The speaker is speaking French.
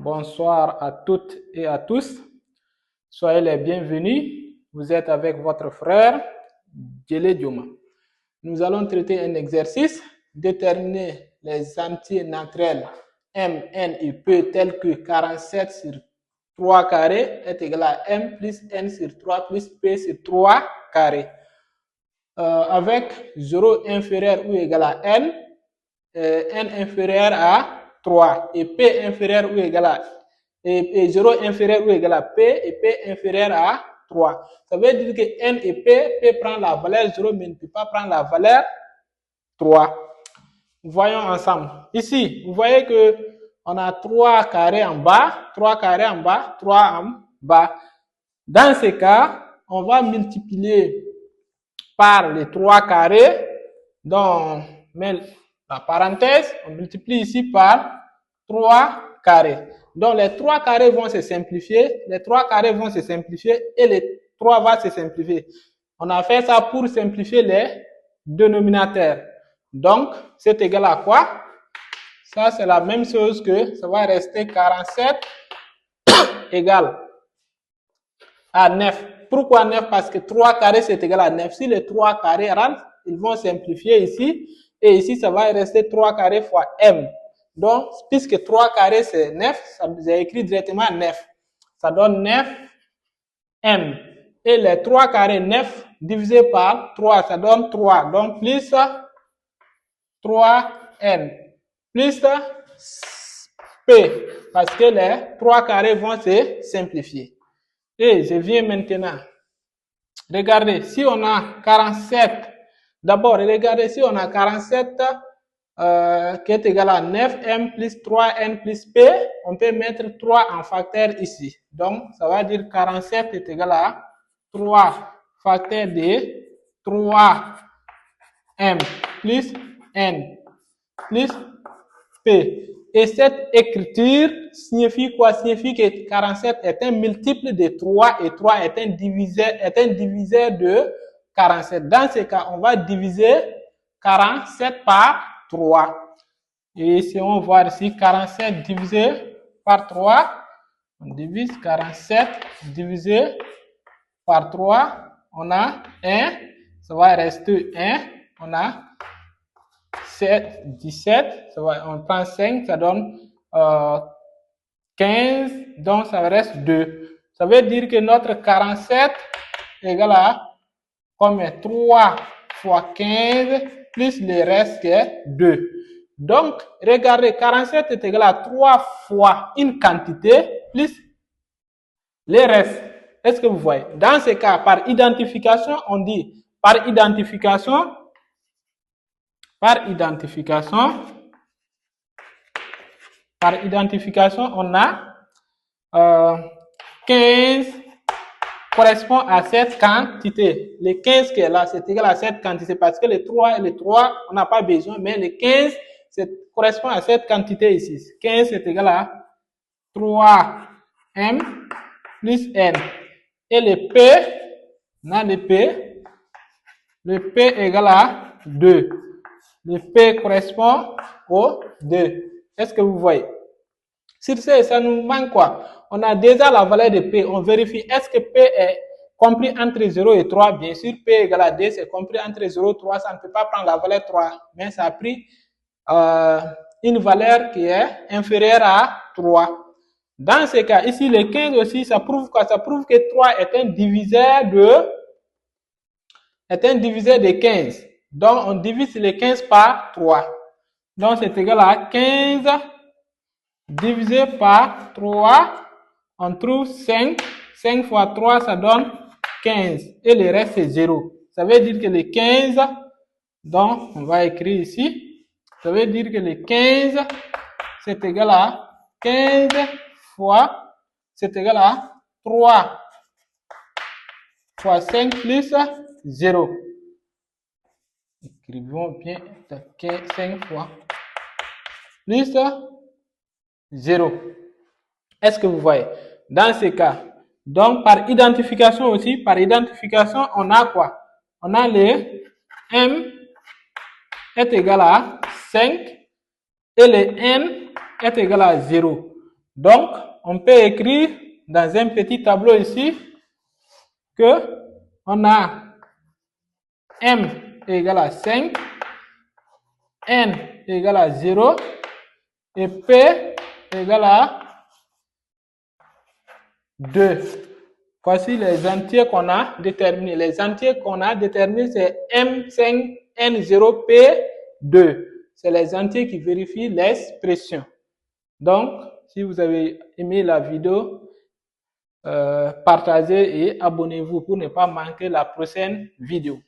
Bonsoir à toutes et à tous. Soyez les bienvenus. Vous êtes avec votre frère, Djele Dioma. Nous allons traiter un exercice, déterminer les entiers naturels M, N et P tels que 47 sur 3 carrés est égal à M plus N sur 3 plus P sur 3 carrés. Avec 0 inférieur ou égal à N, N inférieur à 3 et P inférieur ou égal à et 0 inférieur ou égal à P et P inférieur à 3. Ça veut dire que N et P prend la valeur 0 mais ne peut pas prendre la valeur 3. Voyons ensemble. Ici, vous voyez que on a 3 carrés en bas, 3 carrés en bas, 3 en bas. Dans ce cas, on va multiplier par les 3 carrés, donc la parenthèse, on multiplie ici par 3 carrés. Donc les 3 carrés vont se simplifier, les 3 carrés vont se simplifier et les 3 vont se simplifier. On a fait ça pour simplifier les dénominateurs. Donc, c'est égal à quoi? Ça, c'est la même chose que ça va rester 47 égale à 9. Pourquoi 9? Parce que 3 carrés, c'est égal à 9. Si les 3 carrés rentrent, ils vont simplifier ici. Et ici, ça va rester 3 carrés fois M. Donc, puisque 3 carrés, c'est 9, j'ai écrit directement 9. Ça donne 9 M. Et les 3 carrés, 9 divisé par 3, ça donne 3. Donc, plus 3N. Plus P. Parce que les 3 carrés vont se simplifier. Et je viens maintenant. Regardez, si on a 47, d'abord, regardez, si on a 47 qui est égal à 9M plus 3N plus P, on peut mettre 3 en facteur ici. Donc, ça va dire 47 est égal à 3 facteur de 3M plus N plus P. Et cette écriture signifie quoi? Signifie que 47 est un multiple de 3 et 3 est un diviseur de 47. Dans ce cas, on va diviser 47 par 3. Et si on voit ici 47 divisé par 3, on divise 47 divisé par 3, on a 1, ça va rester 1, on a 7, 17, on prend 5, ça donne 15, donc ça reste 2. Ça veut dire que notre 47 est égal à combien? 3 fois 15 plus le reste qui est 2. Donc, regardez, 47 est égal à 3 fois une quantité plus le reste. Est-ce que vous voyez? Dans ce cas, par identification, on dit par identification, on a 15 correspond à cette quantité. Le 15 qui est là, c'est égal à cette quantité parce que les 3 et les 3, on n'a pas besoin, mais le 15 correspond à cette quantité ici. 15 est égal à 3M plus N. Et le P, on a le P est égal à 2. Le P correspond au 2. Est-ce que vous voyez? Sur ce, ça nous manque quoi? On a déjà la valeur de P. On vérifie, est-ce que P est compris entre 0 et 3? Bien sûr, P égale à 2, c'est compris entre 0 et 3. Ça ne peut pas prendre la valeur 3. Mais ça a pris une valeur qui est inférieure à 3. Dans ce cas, ici, le 15 aussi, ça prouve quoi? Ça prouve que 3 est un diviseur de 15. Donc, on divise le 15 par 3. Donc, c'est égal à 15 divisé par 3. On trouve 5. 5 fois 3, ça donne 15. Et le reste, c'est 0. Ça veut dire que le 15, donc, on va écrire ici. Ça veut dire que le 15, c'est égal à 15 fois, c'est égal à 3 fois 5 plus 0. Écrivons bien 5 fois plus 0. Est-ce que vous voyez? Dans ce cas, donc par identification aussi, on a quoi? On a le M est égal à 5 et le N est égal à 0. Donc, on peut écrire dans un petit tableau ici que on a M égale à 5, N égale à 0 et P égale à 2. Voici les entiers qu'on a déterminés. Les entiers qu'on a déterminés, c'est M5, N0, P2. C'est les entiers qui vérifient l'expression. Donc, si vous avez aimé la vidéo, partagez et abonnez-vous pour ne pas manquer la prochaine vidéo.